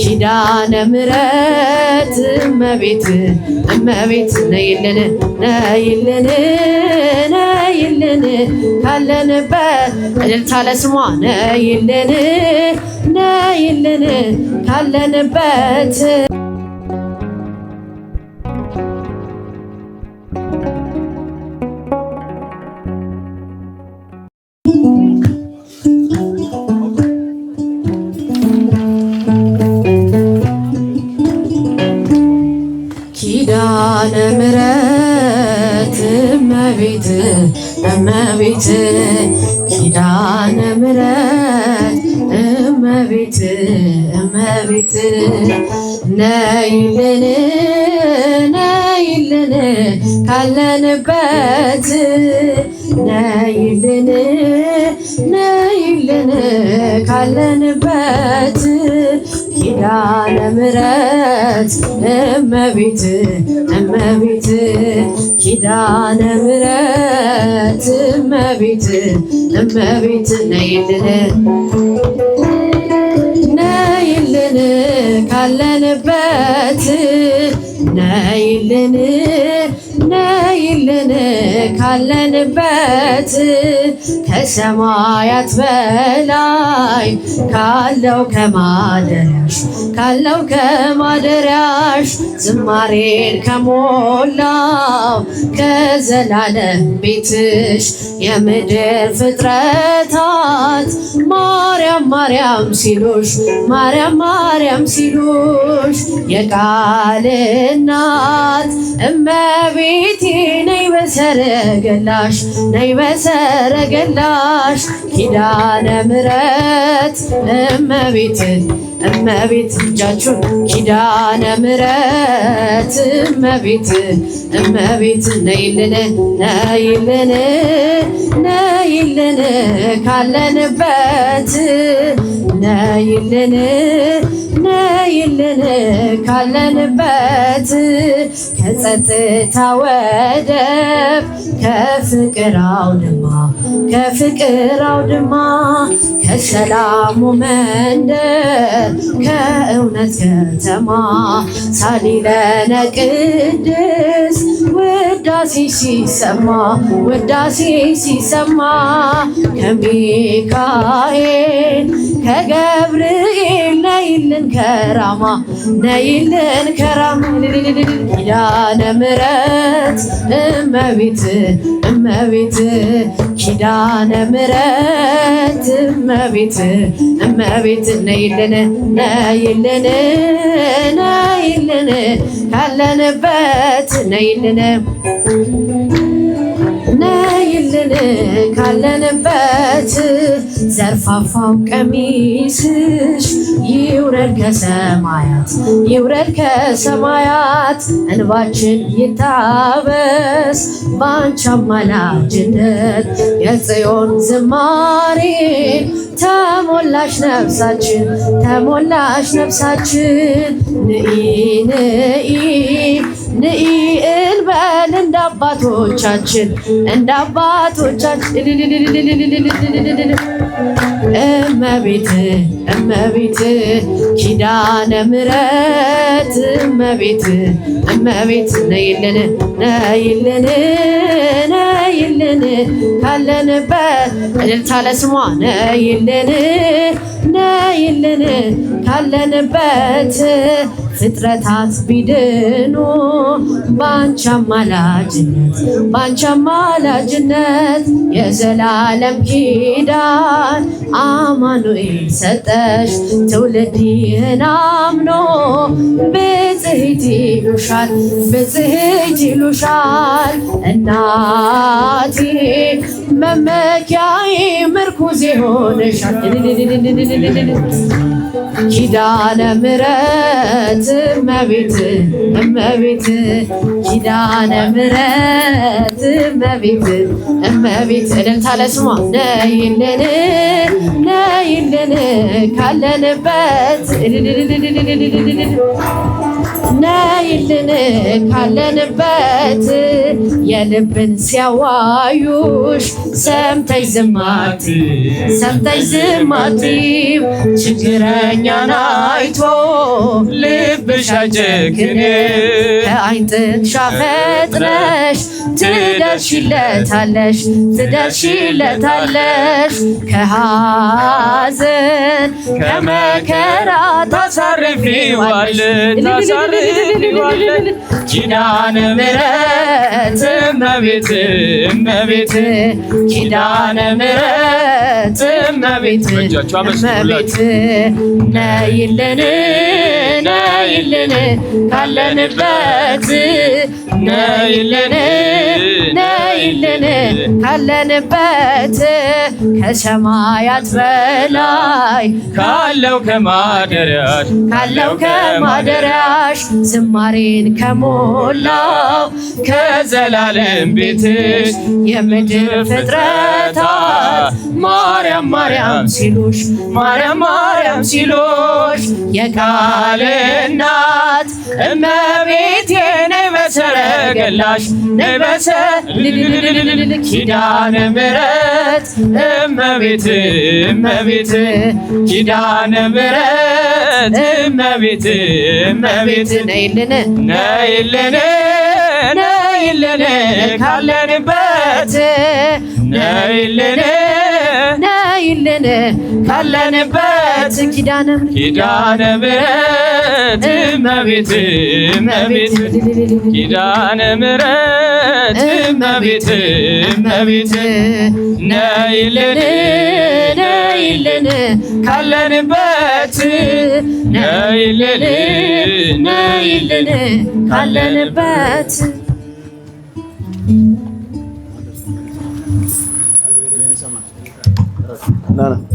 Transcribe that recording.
ኪዳነ ምሕረት እመቤት እመቤት ነይልን ነይልን ነይልን ካለንበት እልልታ ለስሟ ነይልን ነይልን ካለንበት ኪዳነ ምሕረት እመቤት እመቤት ኪዳነ ምሕረት እመቤት እመቤት ነይልን ነይልን ካለንበት ነይልን ነይልን ካለንበት ኪዳነ ምሕረት እመቤት እመቤት ኪዳነ ምሕረት እመቤት እመቤት ነይልን ነይልን ካለንበት ነይልን ነይልን ካለንበት ከሰማያት በላይ ካለው ከማደሪያሽ ዝማሬን ከሞላው ከዘላለም ቤትሽ የምድር ፍጥረታት ማርያም ማርያም ሲሉሽ ማርያም ማርያም ሲሉሽ የቃል እናት እመቤቴ ነይ በሰረገላሽ ነይ በሰረገላሽ ኪዳነ ምሕረት እመቤት እመቤት እጃችሁን ኪዳነ ምሕረት እመቤት እመቤት ነይልን ነይልን ነይልን ካለንበት ነይልን ነይልን ካለንበት ከጸጥታ ወደብ ከፍቅር አውድማ ከሰላሙ መንደር ከእውነት ከተማ ሳሊለነ ቅድስ ውዳሴ ሲሰማ ከሚካኤል ከገብርኤል ነይልን ከራማ ኪዳነ ምሕረት እመቤት እመቤት ኪዳነ ምሕረት እመቤት እመቤት ነይልን ነይልን ነይልን ካለንበት ነይልን ነይልን ካለንበት ዘርፋፋው ቀሚስሽ ይውረድ ከሰማያት እንባችን ይታበስ ባንቺ አማላጅነት የጽዮን ዝማሬ ተሞላሽ ነፍሳችን ንኢ እንበል እንደ አባቶቻችን እመቤት እመቤት ኪዳነ ምሕረት እመቤት እመቤት ነይልን ነይልን ነይልን ካለንበት እልልታ ለስሟ ነይልን ነይልን ካለንበት ፍጥረታት ቢድኑ ባንቺ አማላጅነት የዘላለም ኪዳን አማኑኤል ሰጠሽ ትውልድ ይህን አምኖ ብጽሕት ይሉሻል እናቴ መመኪያዬ ምርኩዜ ሆነሻል ኪዳነ ምሕረት እመቤት እመቤት ኪዳነ ምሕረት እመቤት እመቤት እልልታ ለስሟ ነይልን ነይልን ካለንበት ነይልን ካለንበት የልብን ሲያዋዩሽ ሰምተሽ ዝም አትይም ችግረኛን አይቶ ልብሽ አይጨክንም ከዓይን ጥቅሻ ፈጥነሽ ትደርሺለታለሽ ከሐዘን ከመከራ ታሳርፊዋለሽ ኪዳነ ምሕረት እመቤት ኪዳነ ምሕረት እመቤት ነይልን ካለንበት ነይልን ካለንበት ከሰማያት በላይ ካለው ከማደሪያሽ ዝማሬን ከሞላው ከዘላለም ቤትሽ የምድር ፍጥረታት ማርያም ሲሉሽ የቃል እናት እመቤቴ ነይ በሰረገላሽ ኪዳነ ምሕረት እመቤት ኪዳነ ምሕረት እመቤት ነይልን ካለንበት ነይልን ካለንበት ኪዳነ ምሕረት እመቤት ኪዳነ ምሕረት እመቤት ነይልን ካለንበት ነይልን ካለንበት No.